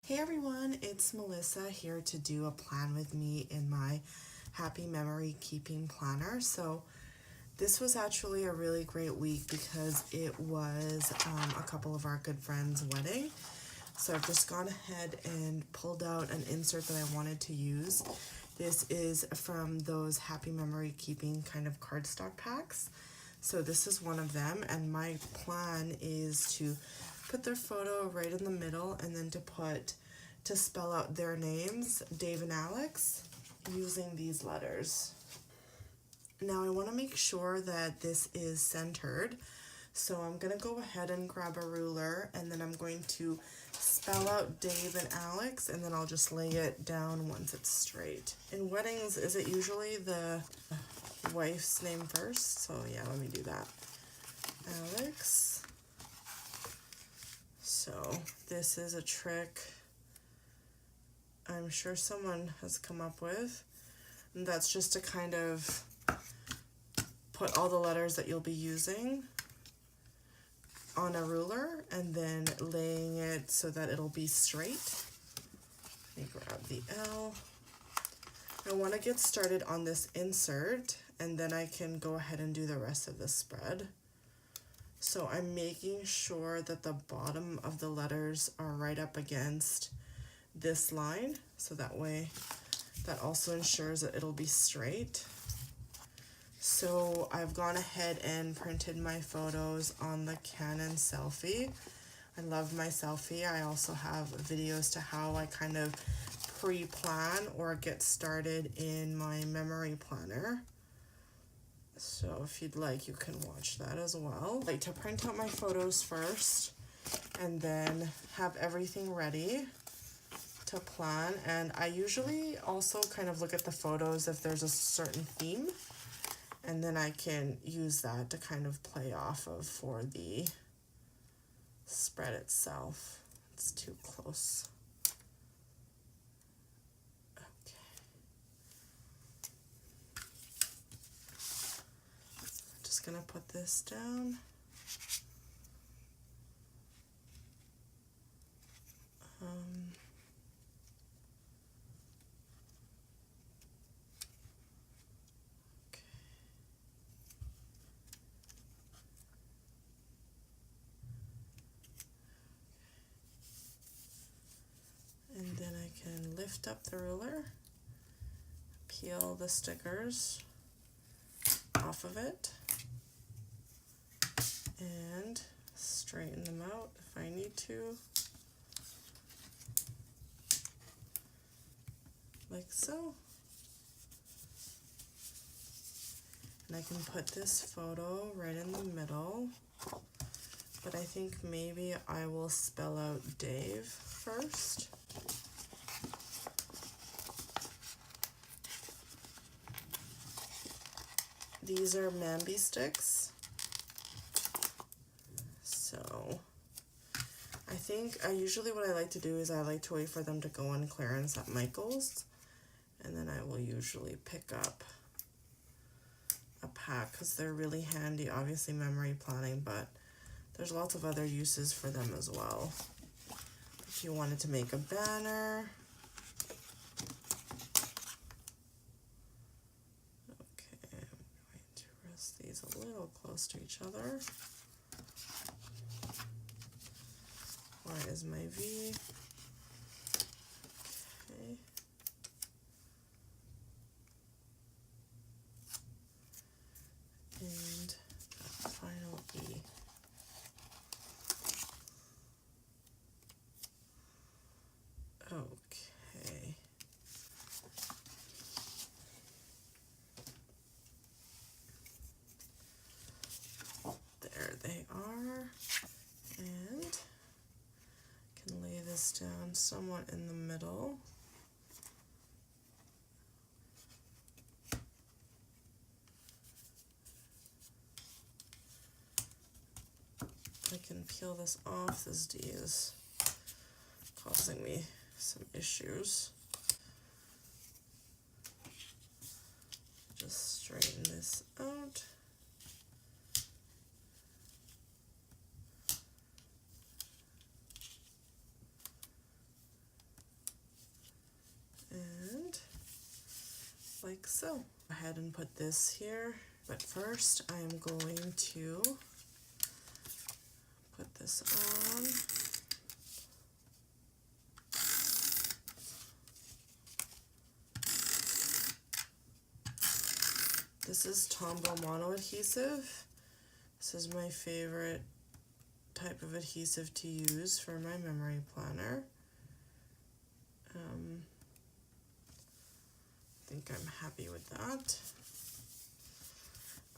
Hey everyone, it's Melissa here to do a plan with me in my Happy Memory Keeping Planner. So this was actually a really great week because it was a couple of our good friends' wedding. So I've just gone ahead and pulled out an insert that I wanted to use. This is from those Happy Memory Keeping kind of cardstock packs. So this is one of them, and my plan is to put their photo right in the middle and then to spell out their names, Dave and Alex, using these letters. Now I want to make sure that this is centered, so I'm going to go ahead and grab a ruler, and then I'm going to spell out Dave and Alex, and then I'll just lay it down once it's straight. In weddings, is it usually the wife's name first? So yeah, let me do that. Alex. So this is a trick I'm sure someone has come up with, and that's just to kind of put all the letters that you'll be using on a ruler and then laying it so that it'll be straight. Let me grab the L. I want to get started on this insert, and then I can go ahead and do the rest of the spread. So I'm making sure that the bottom of the letters are right up against this line, so that way that also ensures that it'll be straight. So I've gone ahead and printed my photos on the Canon Selfie. I love my Selfie. I also have videos to how I kind of pre-plan or get started in my memory planner. So if you'd like, you can watch that as well. I like to print out my photos first and then have everything ready to plan. And I usually also kind of look at the photos if there's a certain theme, and then I can use that to kind of play off of for the spread itself. It's too close. Gonna put this down. Okay. And then I can lift up the ruler, peel the stickers off of it, and straighten them out if I need to, like so. And I can put this photo right in the middle, but I think maybe I will spell out Dave first. These are Mambisticks. So I think usually what I like to do is I like to wait for them to go on clearance at Michael's, and then I will usually pick up a pack because they're really handy. Obviously memory planning, but there's lots of other uses for them as well. If you wanted to make a banner. Okay, I'm going to rest these a little close to each other. Where is my V? Okay. And that final E. Okay. There they are. And can lay this down somewhat in the middle. I can peel this off. This D is causing me some issues. Just straighten this out. like so. Go ahead and put this here, but first I'm going to put this on. This is Tombow mono adhesive. This is my favorite type of adhesive to use for my memory planner. I think I'm happy with that.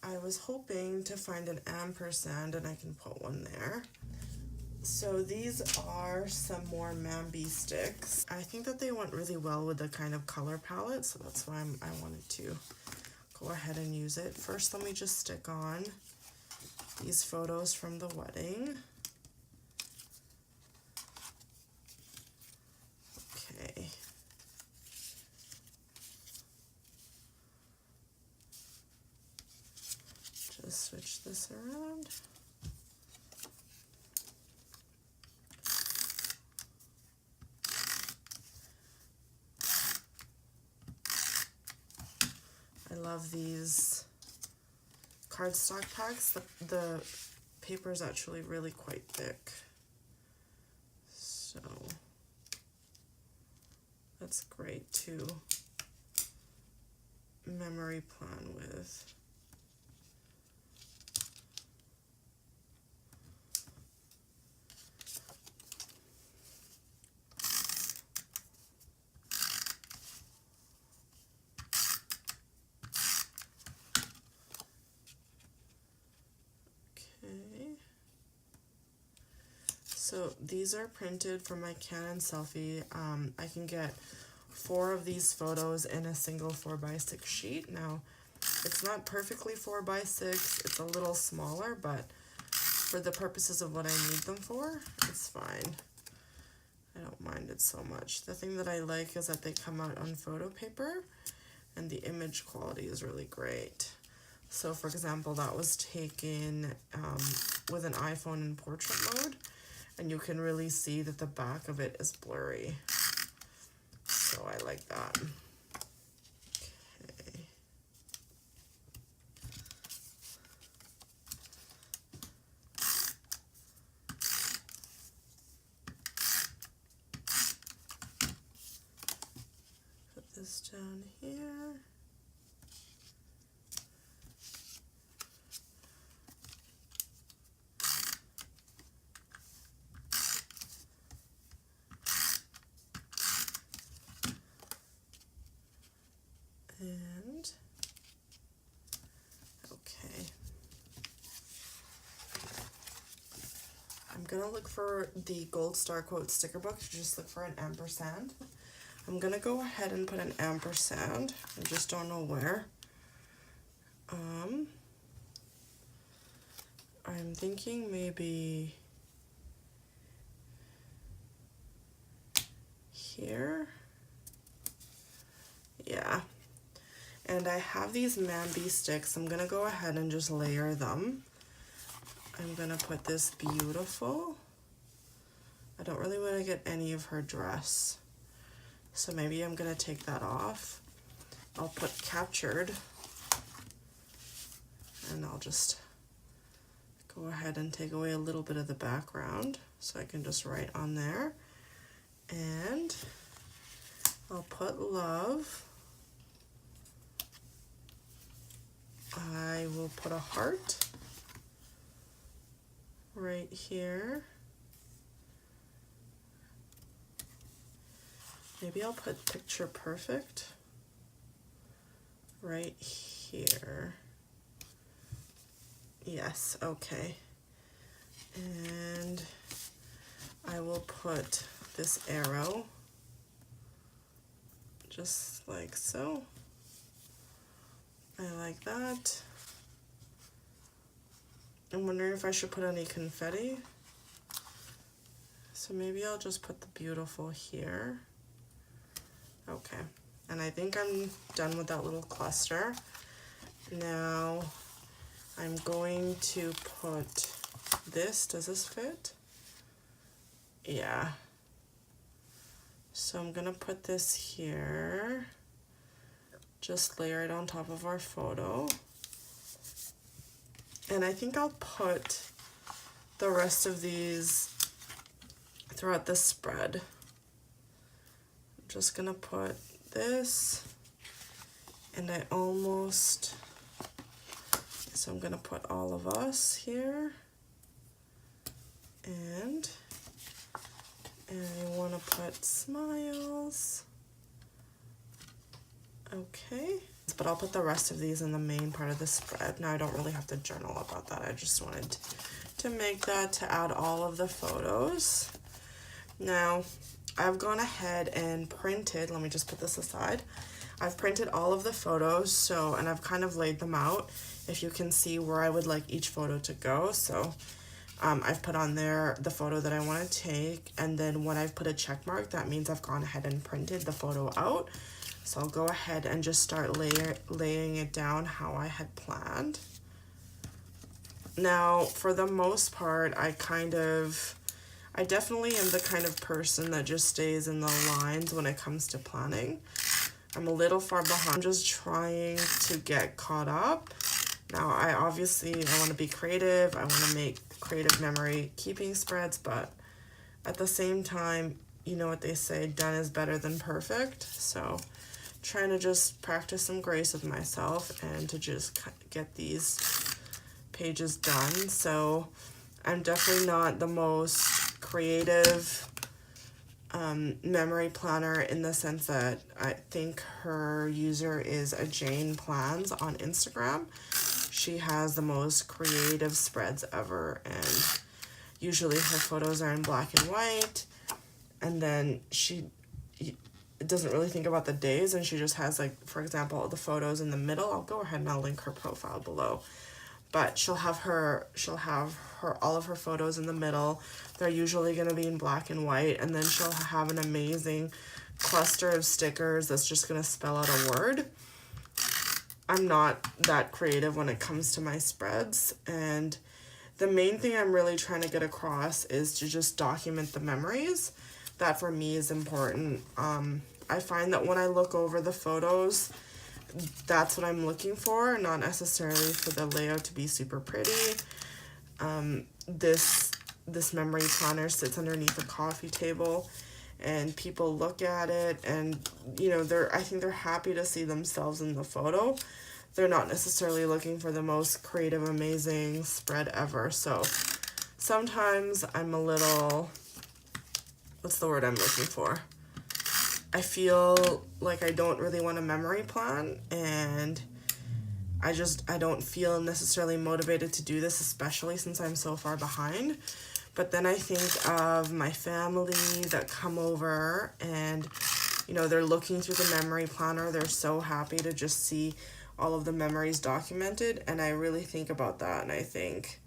I was hoping to find an ampersand and I can put one there. So these are some more Mambi sticks. I think that they went really well with the kind of color palette, so that's why I wanted to go ahead and use it. First, let me just stick on these photos from the wedding. Okay. Just switch this around. I love these cardstock packs. The paper is actually really quite thick. So that's great to memory plan with. So these are printed from my Canon selfie. I can get 4 of these photos in a single 4x6 sheet. Now, it's not perfectly 4x6, it's a little smaller, but for the purposes of what I need them for, it's fine. I don't mind it so much. The thing that I like is that they come out on photo paper and the image quality is really great. So for example, that was taken with an iPhone in portrait mode, and you can really see that the back of it is blurry. So I like that. Okay. Put this down here. And okay, I'm gonna look for the Gold Star Quote sticker book. Just look for an ampersand. I'm gonna go ahead and put an ampersand. I just don't know where. I'm thinking maybe here. Yeah. And I have these Mambi sticks. I'm gonna go ahead and just layer them. I'm gonna put this beautiful. I don't really want to get any of her dress, so maybe I'm gonna take that off. I'll put captured, and I'll just go ahead and take away a little bit of the background so I can just write on there. And I'll put love. I will put a heart right here. Maybe I'll put picture perfect right here. Yes, okay. And I will put this arrow just like so. I like that. I'm wondering if I should put any confetti. So maybe I'll just put the beautiful here. Okay, and I think I'm done with that little cluster. Now I'm going to put this. Does this fit? Yeah. So I'm gonna put this here. just layer it on top of our photo. And I think I'll put the rest of these throughout the spread. I'm just gonna put this, and so I'm gonna put all of us here, and I wanna put smiles. Okay, but I'll put the rest of these in the main part of the spread. Now I don't really have to journal about that. I just wanted to make that, to add all of the photos. Now I've gone ahead and printed, let me just put this aside. I've printed all of the photos, and I've kind of laid them out, if you can see where I would like each photo to go. So I've put on there the photo that I want to take, and then when I've put a check mark, that means I've gone ahead and printed the photo out. So I'll go ahead and just start laying it down how I had planned. Now, for the most part, I definitely am the kind of person that just stays in the lines when it comes to planning. I'm a little far behind. I'm just trying to get caught up. Now, I want to be creative. I want to make creative memory keeping spreads, but at the same time, you know what they say, done is better than perfect. So trying to just practice some grace with myself and to just get these pages done. So I'm definitely not the most creative memory planner, in the sense that I think her user is a Jane Plans on Instagram. She has the most creative spreads ever, and usually her photos are in black and white, and then she doesn't really think about the days, and she just has, like, for example, the photos in the middle. I'll go ahead and I'll link her profile below, but she'll have all of her photos in the middle. They're usually going to be in black and white, and then she'll have an amazing cluster of stickers that's just going to spell out a word. I'm not that creative when it comes to my spreads, and the main thing I'm really trying to get across is to just document the memories. That for me is important. I find that when I look over the photos, that's what I'm looking for, not necessarily for the layout to be super pretty. This memory planner sits underneath a coffee table, and people look at it, and I think they're happy to see themselves in the photo. They're not necessarily looking for the most creative, amazing spread ever. So sometimes I'm a little, what's the word I'm looking for? I feel like I don't really want a memory plan, and I don't feel necessarily motivated to do this, especially since I'm so far behind. But then I think of my family that come over, and they're looking through the memory planner. They're so happy to just see all of the memories documented, and I really think about that, and I think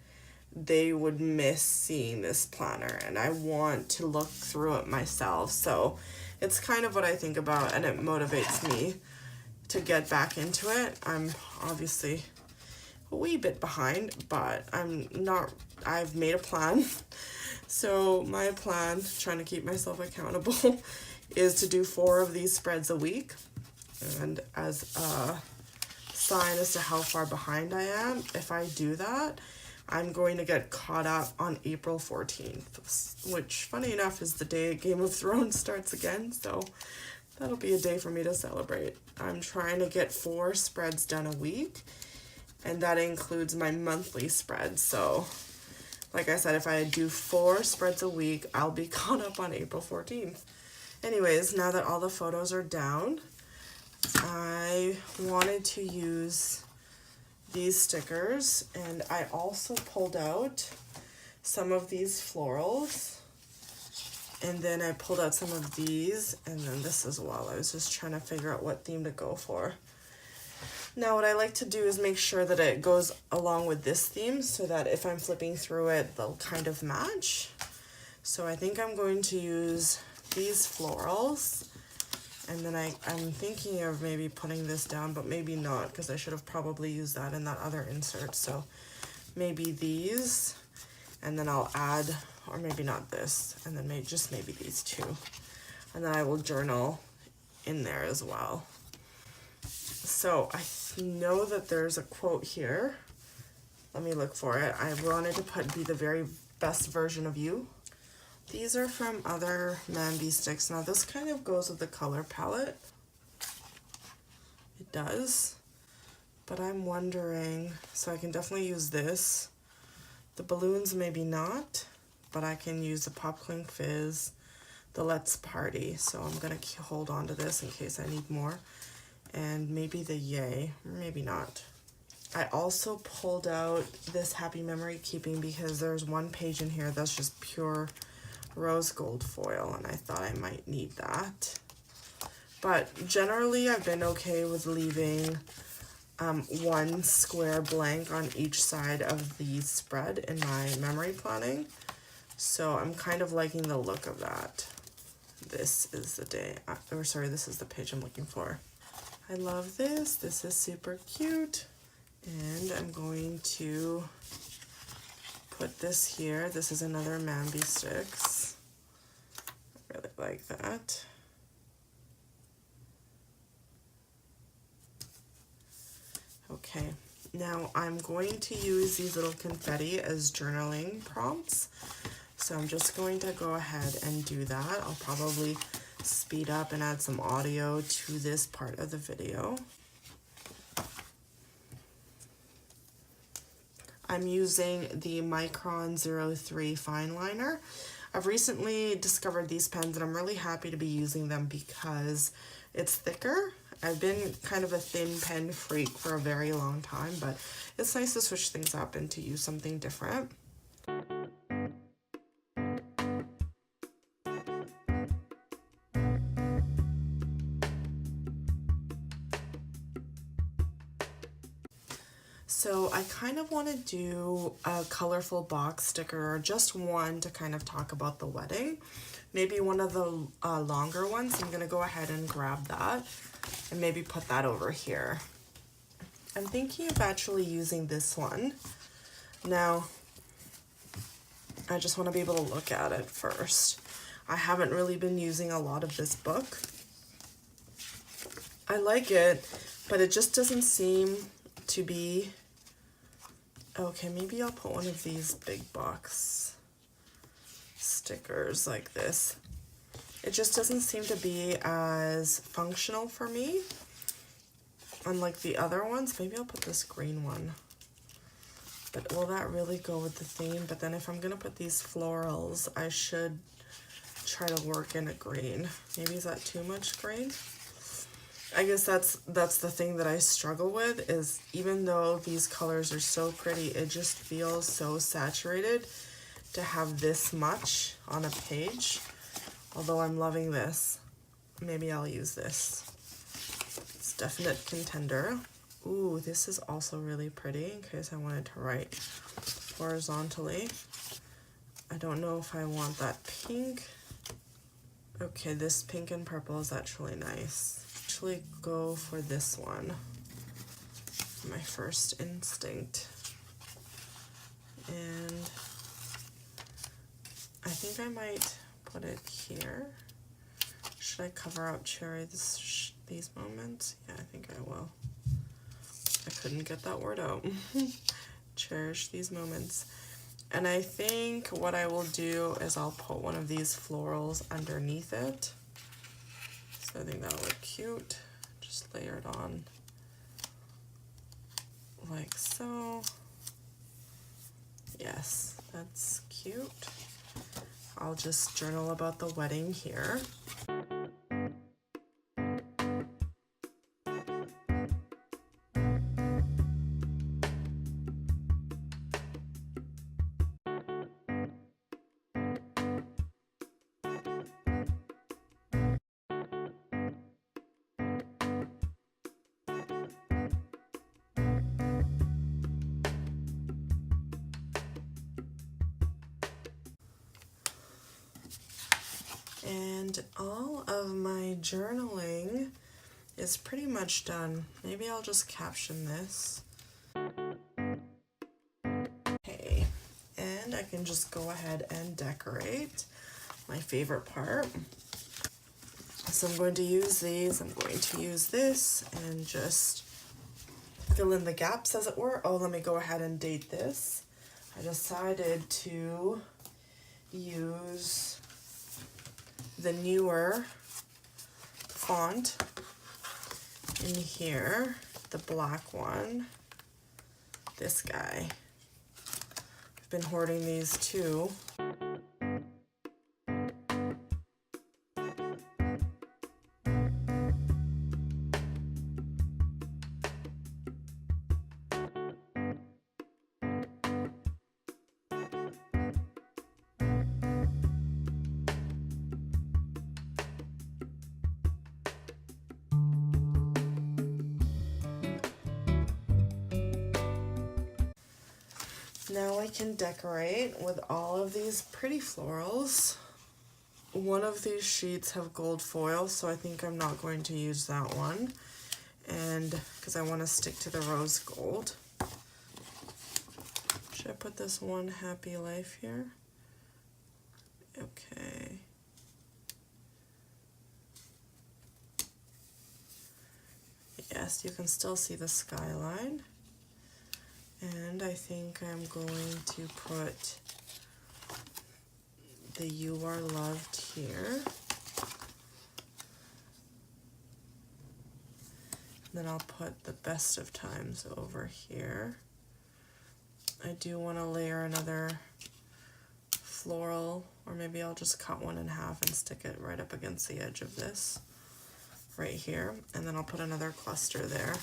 they would miss seeing this planner, and I want to look through it myself. So it's kind of what I think about, and it motivates me to get back into it. I'm obviously a wee bit behind, but I've made a plan. So my plan, trying to keep myself accountable, is to do 4 of these spreads a week. And as a sign as to how far behind I am, if I do that, I'm going to get caught up on April 14th, which, funny enough, is the day Game of Thrones starts again, so that'll be a day for me to celebrate. I'm trying to get 4 spreads done a week, and that includes my monthly spread. So, like I said, if I do 4 spreads a week, I'll be caught up on April 14th. Anyways, now that all the photos are down, I wanted to use these stickers, and I also pulled out some of these florals, and then I pulled out some of these, and then this as well. I was just trying to figure out what theme to go for. Now what I like to do is make sure that it goes along with this theme, so that if I'm flipping through it, they'll kind of match. So I think I'm going to use these florals, and then I'm thinking of maybe putting this down, but maybe not, because I should have probably used that in that other insert. So maybe these, and then I'll add, or maybe not this, and then maybe these 2. And then I will journal in there as well. So I know that there's a quote here. Let me look for it. I wanted to be the very best version of you. These are from other Mambisticks. Now this kind of goes with the color palette. It does. But I'm wondering, so I can definitely use this. The balloons maybe not, but I can use the Popcorn Fizz, the Let's Party. So I'm gonna hold on to this in case I need more. And maybe the Yay, or maybe not. I also pulled out this Happy Memory Keeping because there's one page in here that's just pure rose gold foil, and I thought I might need that. But generally I've been okay with leaving one square blank on each side of the spread in my memory planning. So I'm kind of liking the look of that. This is the day, or sorry, this is the page I'm looking for. I love this. This is super cute. And I'm going to put this here. This is another Mambisticks. I really like that. Okay, now I'm going to use these little confetti as journaling prompts. So I'm just going to go ahead and do that. I'll probably speed up and add some audio to this part of the video. I'm using the Micron 03 fine liner. I've recently discovered these pens and I'm really happy to be using them because it's thicker. I've been kind of a thin pen freak for a very long time, but it's nice to switch things up and to use something different. So I kind of want to do a colorful box sticker, or just one to kind of talk about the wedding. Maybe one of the longer ones. I'm going to go ahead and grab that and maybe put that over here. I'm thinking of actually using this one. Now, I just want to be able to look at it first. I haven't really been using a lot of this book. I like it, but it just doesn't seem to be... Okay, maybe I'll put one of these big box stickers like this. It just doesn't seem to be as functional for me, unlike the other ones. Maybe I'll put this green one. But will that really go with the theme? But then if I'm gonna put these florals, I should try to work in a green. Maybe is that too much green? I guess that's the thing that I struggle with, is even though these colors are so pretty, it just feels so saturated to have this much on a page. Although I'm loving this. Maybe I'll use this. It's a definite contender. Ooh, this is also really pretty in case I wanted to write horizontally. I don't know if I want that pink. Okay, this pink and purple is actually nice. Actually go for this one. My first instinct. And I think I might put it here. Should I cover up these moments? Yeah, I think I will. I couldn't get that word out. Cherish these moments. And I think what I will do is I'll put one of these florals underneath it. So I think that'll look cute. Just layer it on like so. Yes, that's cute. I'll just journal about the wedding here. And all of my journaling is pretty much done. Maybe I'll just caption this. Okay, and I can just go ahead and decorate. My favorite part. So I'm going to use these, I'm going to use this, and just fill in the gaps, as it were. Oh, let me go ahead and date this. I decided to use the newer font in here, the black one, this guy. I've been hoarding these too. Now I can decorate with all of these pretty florals. One of these sheets have gold foil, so I think I'm not going to use that one, and because I want to stick to the rose gold. Should I put this one happy life here? Okay. Yes, you can still see the skyline. And I think I'm going to put the You Are Loved here. Then I'll put the Best of Times over here. I do want to layer another floral, or maybe I'll just cut one in half and stick it right up against the edge of this, right here. And then I'll put another cluster there.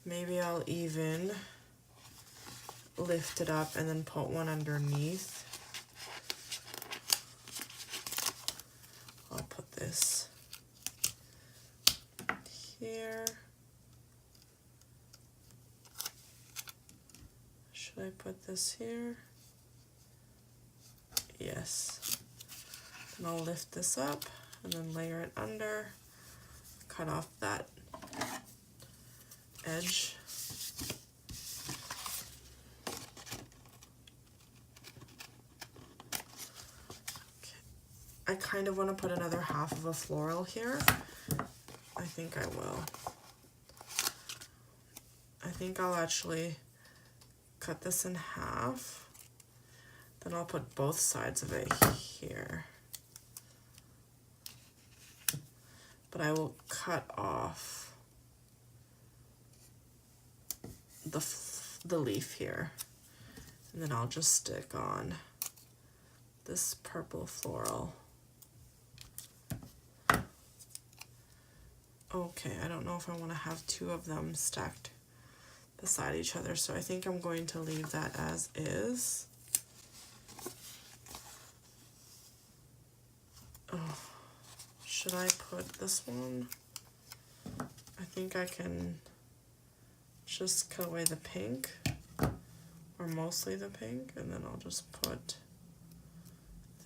Maybe I'll even lift it up and then put one underneath. I'll put this here. Should I put this here? Yes. And I'll lift this up and then layer it under, cut off that edge. I kind of want to put another half of a floral here. I think I will. I think I'll actually cut this in half. Then I'll put both sides of it here. But I will cut off the leaf here. And then I'll just stick on this purple floral. Okay, I don't know if I want to have two of them stacked beside each other, so I think I'm going to leave that as is. Oh, should I put this one? I think I can just cut away the pink, or mostly the pink, and then I'll just put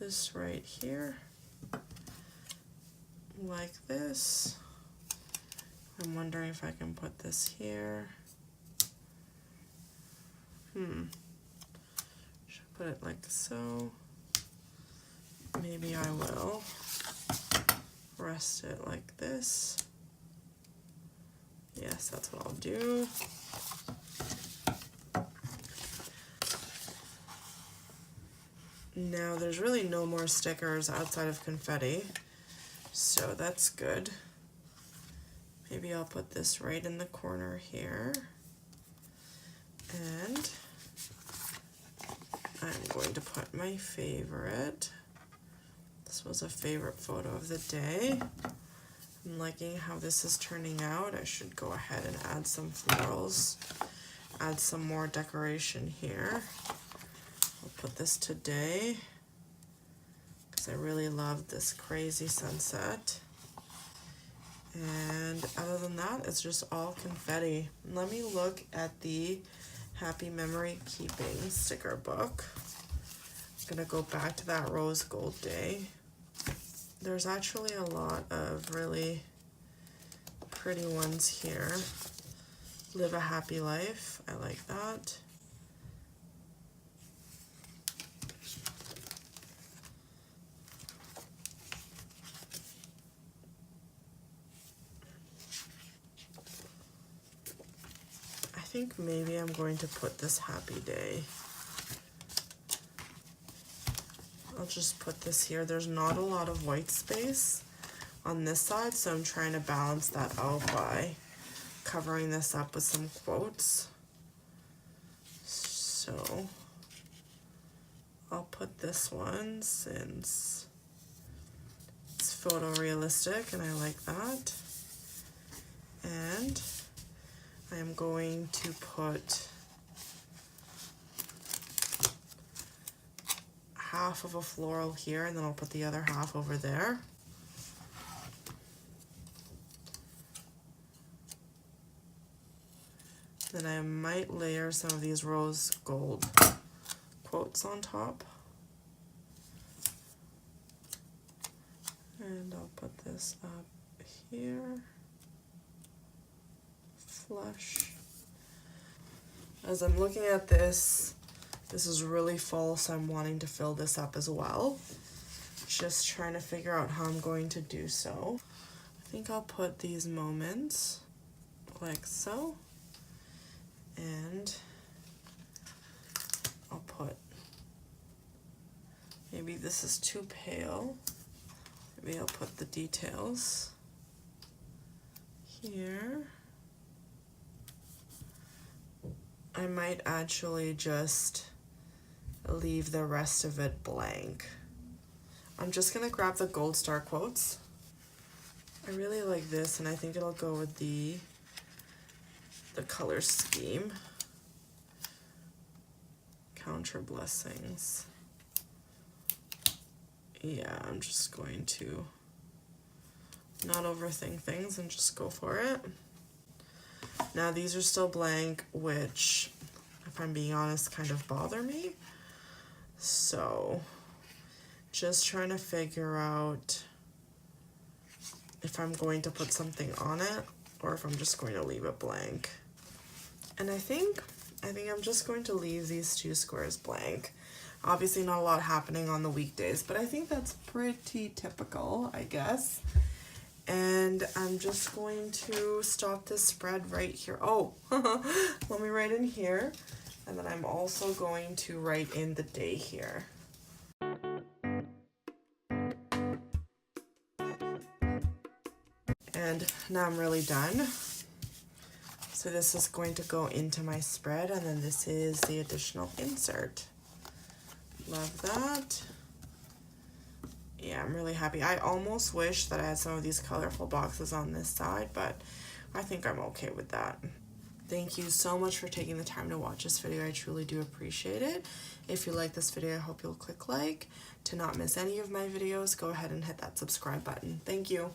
this right here, like this. I'm wondering if I can put this here. Should I put it like so? Maybe I will rest it like this. Yes, that's what I'll do. Now there's really no more stickers outside of confetti, so that's good. Maybe I'll put this right in the corner here. And I'm going to put my favorite. This was a favorite photo of the day. I'm liking how this is turning out. I should go ahead and add some florals, add some more decoration here. I'll put this today because I really love this crazy sunset. And other than that, it's just all confetti. Let me look at the Happy Memory Keeping sticker book. I'm gonna go back to that rose gold day. There's actually a lot of really pretty ones here. Live a Happy Life, I like that. think maybe I'm going to put this happy day. I'll just put this here. There's not a lot of white space on this side, so I'm trying to balance that out by covering this up with some quotes. So I'll put this one since it's photorealistic and I like that. And I am going to put half of a floral here, and then I'll put the other half over there. Then I might layer some of these rose gold quotes on top. And I'll put this up here. Flush. As I'm looking at this, this is really full, so I'm wanting to fill this up as well. Just trying to figure out how I'm going to do so. I think I'll put these moments like so. And I'll put, maybe this is too pale. Maybe I'll put the details here. I might actually just leave the rest of it blank. I'm just gonna grab the gold star quotes. I really like this, and I think it'll go with the color scheme. Count your blessings. Yeah, I'm just going to not overthink things and just go for it. Now these are still blank, which, if I'm being honest, kind of bother me. So just trying to figure out if I'm going to put something on it or if I'm just going to leave it blank. And I think I'm just going to leave these two squares blank. Obviously not a lot happening on the weekdays, but I think that's pretty typical, I guess. And I'm just going to stop this spread right here. Oh, let me write in here. And then I'm also going to write in the day here. And now I'm really done. So this is going to go into my spread, and then this is the additional insert. Love that. Yeah, I'm really happy. I almost wish that I had some of these colorful boxes on this side, but I think I'm okay with that. Thank you so much for taking the time to watch this video. I truly do appreciate it. If you like this video, I hope you'll click like. To not miss any of my videos, go ahead and hit that subscribe button. Thank you.